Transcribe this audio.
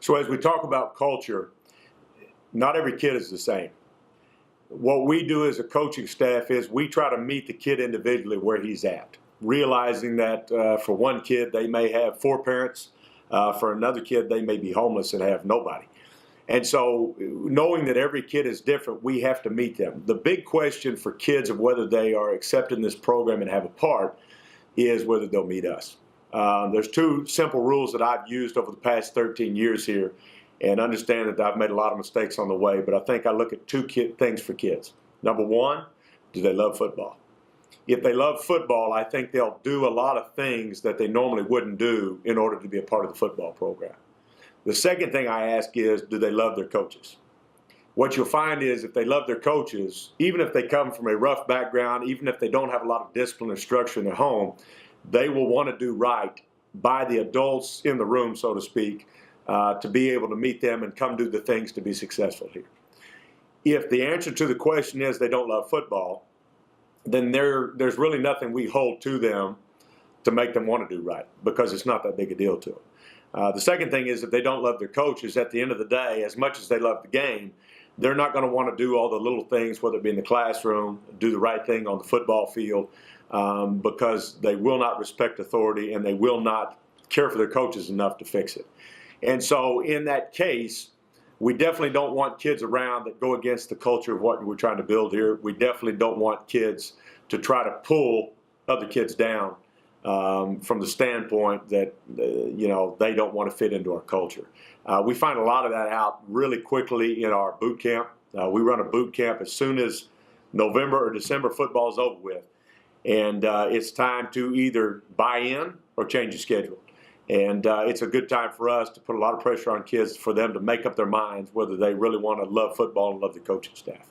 So as we talk about culture, not every kid is the same. What we do as a coaching staff is we try to meet the kid individually where he's at, realizing that for one kid they may have 4 parents, for another kid they may be homeless and have nobody. And so knowing that every kid is different, we have to meet them. The big question for kids of whether they are accepted in this program and have a part is whether they'll meet us. There's 2 simple rules that I've used over the past 13 years here, and understand that I've made a lot of mistakes on the way, but I think I look at 2 things for kids. Number 1, do they love football? If they love football, I think they'll do a lot of things that they normally wouldn't do in order to be a part of the football program. The second thing I ask is, do they love their coaches? What you'll find is if they love their coaches, even if they come from a rough background, even if they don't have a lot of discipline or structure in their home, they will want to do right by the adults in the room, so to speak, to be able to meet them and come do the things to be successful here. If the answer to the question is they don't love football, then there's really nothing we hold to them to make them want to do right, because it's not that big a deal to them. The second thing is if they don't love their coaches, at the end of the day, as much as they love the game, they're not going to want to do all the little things, whether it be in the classroom, do the right thing on the football field, because they will not respect authority and they will not care for their coaches enough to fix it. And so in that case, we definitely don't want kids around that go against the culture of what we're trying to build here. We definitely don't want kids to try to pull other kids down from the standpoint that they don't want to fit into our culture. We find a lot of that out really quickly in our boot camp. We run a boot camp as soon as November or December football is over with. And it's time to either buy in or change the schedule. And it's a good time for us to put a lot of pressure on kids for them to make up their minds whether they really want to love football and love the coaching staff.